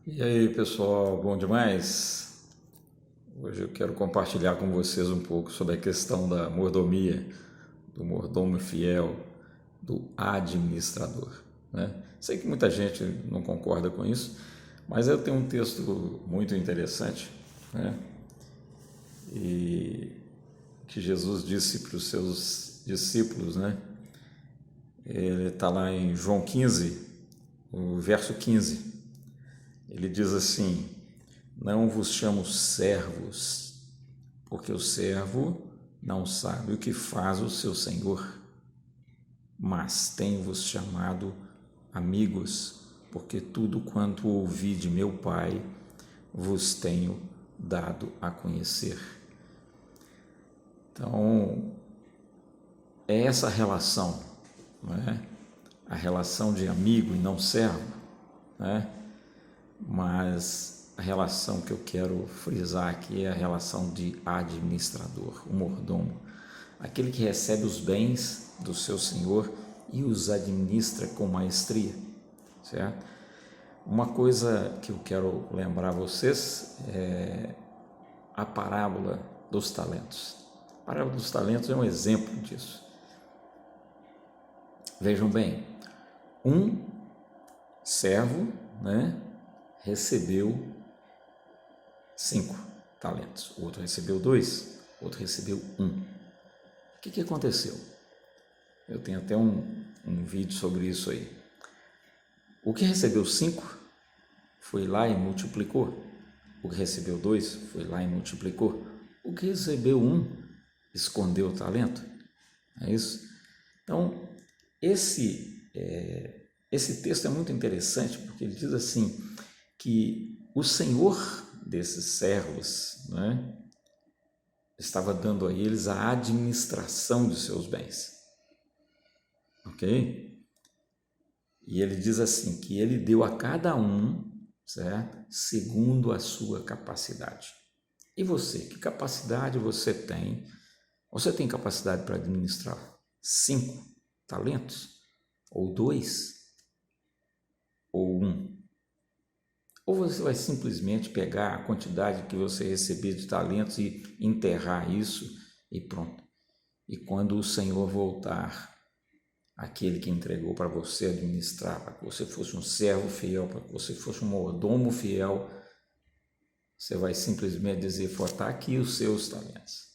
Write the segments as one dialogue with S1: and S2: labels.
S1: E aí, pessoal, bom demais? Hoje eu quero compartilhar com vocês um pouco sobre a questão da mordomia, do mordomo fiel, do administrador, né? Sei que muita gente não concorda com isso, mas eu tenho um texto muito interessante, né? E que Jesus disse para os seus discípulos, né? Ele está lá em João 15, o verso 15. Ele diz assim: Não vos chamo servos, porque o servo não sabe o que faz o seu senhor, mas tenho-vos chamado amigos, porque tudo quanto ouvi de meu Pai vos tenho dado a conhecer. Então, é essa relação, não é? A relação de amigo e não servo, né? Mas a relação que eu quero frisar aqui é a relação de administrador, o mordomo, aquele que recebe os bens do seu senhor e os administra com maestria, certo? Uma coisa que eu quero lembrar a vocês é a parábola dos talentos. A parábola dos talentos é um exemplo disso. Vejam bem, um servo, né, recebeu 5 talentos, o outro recebeu 2, o outro recebeu 1. O que aconteceu? Eu tenho até um vídeo sobre isso aí. O que recebeu 5 foi lá e multiplicou. O que recebeu 2 foi lá e multiplicou. O que recebeu 1 escondeu o talento. É isso? Então, esse texto é muito interessante porque ele diz assim que o Senhor desses servos, né, estava dando a eles a administração de seus bens, ok? E ele diz assim que ele deu a cada um, certo? Segundo a sua capacidade. E você, que capacidade você tem? Você tem capacidade para administrar 5 talentos? Ou 2? Ou 1? Ou você vai simplesmente pegar a quantidade que você receber de talentos e enterrar isso e pronto. E quando o Senhor voltar, aquele que entregou para você administrar, para que você fosse um servo fiel, para que você fosse um mordomo fiel, você vai simplesmente dizer: está aqui os seus talentos.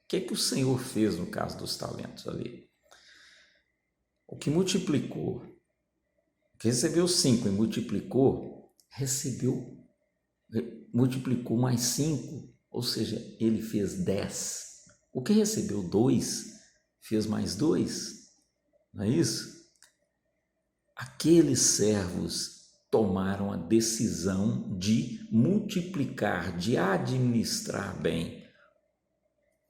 S1: O que o Senhor fez no caso dos talentos ali? O que multiplicou, o que recebeu 5 e multiplicou mais 5, ou seja, ele fez 10. O que recebeu 2 fez mais 2, não é isso? Aqueles servos tomaram a decisão de multiplicar, de administrar bem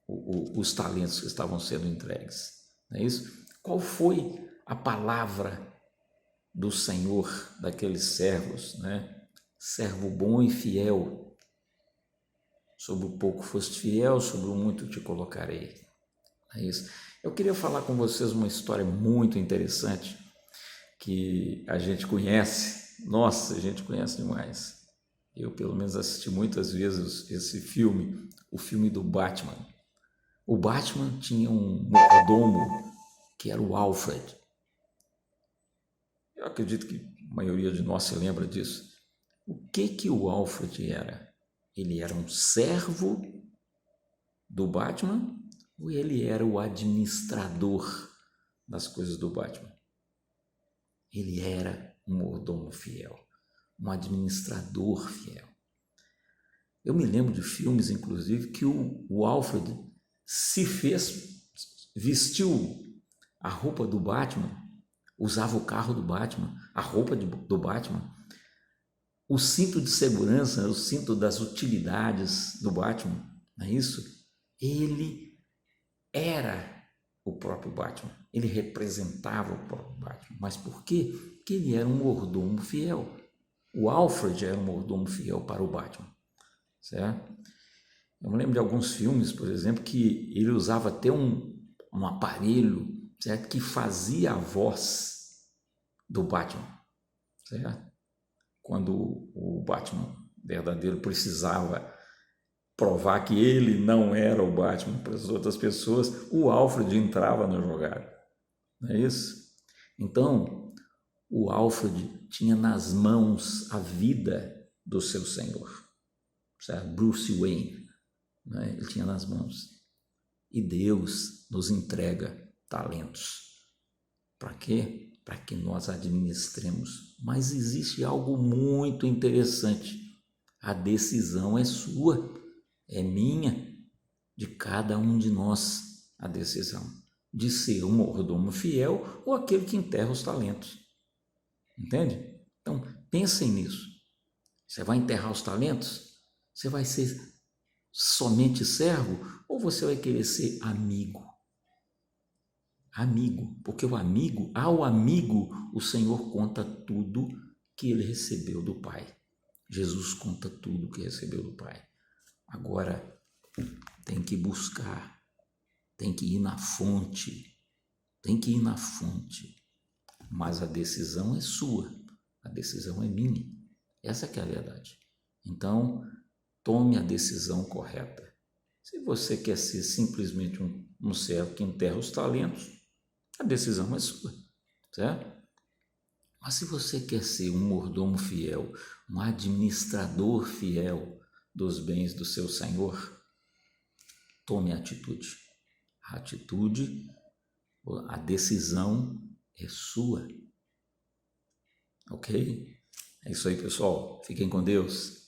S1: os talentos que estavam sendo entregues, não é isso? Qual foi a palavra do Senhor daqueles servos, né? Servo bom e fiel, sobre o pouco foste fiel, sobre o muito te colocarei. É isso. Eu queria falar com vocês uma história muito interessante que a gente conhece. Nossa, a gente conhece demais. Eu, pelo menos, assisti muitas vezes esse filme, o filme do Batman. O Batman tinha um mordomo que era o Alfred. Eu acredito que a maioria de nós se lembra disso. O que o Alfred era? Ele era um servo do Batman ou ele era o administrador das coisas do Batman? Ele era um mordomo fiel, um administrador fiel. Eu me lembro de filmes, inclusive, que o Alfred vestiu a roupa do Batman, usava o carro do Batman, a roupa do Batman, o cinto de segurança, o cinto das utilidades do Batman, não é isso? Ele era o próprio Batman, ele representava o próprio Batman. Mas por quê? Porque ele era um mordomo fiel. O Alfred era um mordomo fiel para o Batman, certo? Eu me lembro de alguns filmes, por exemplo, que ele usava até um aparelho, certo, que fazia a voz do Batman, certo? quando o Batman verdadeiro precisava provar que ele não era o Batman para as outras pessoas, o Alfred entrava na jogada, não é isso? Então, o Alfred tinha nas mãos a vida do seu senhor, certo? Bruce Wayne, né? Ele tinha nas mãos. E Deus nos entrega talentos. Para quê? Para que nós administremos. Mas existe algo muito interessante. A decisão é sua, é minha, de cada um de nós, a decisão de ser um mordomo fiel ou aquele que enterra os talentos. Entende? Então, pensem nisso. Você vai enterrar os talentos? Você vai ser somente servo ou você vai querer ser amigo? Amigo, porque ao amigo, o Senhor conta tudo que ele recebeu do Pai. Jesus conta tudo que recebeu do Pai. Agora, tem que buscar, tem que ir na fonte, mas a decisão é sua, a decisão é minha. Essa que é a verdade. Então, tome a decisão correta. Se você quer ser simplesmente um servo que enterra os talentos, a decisão é sua, certo? Mas se você quer ser um mordomo fiel, um administrador fiel dos bens do seu Senhor, tome a atitude. A atitude, a decisão é sua. Ok? É isso aí, pessoal. Fiquem com Deus.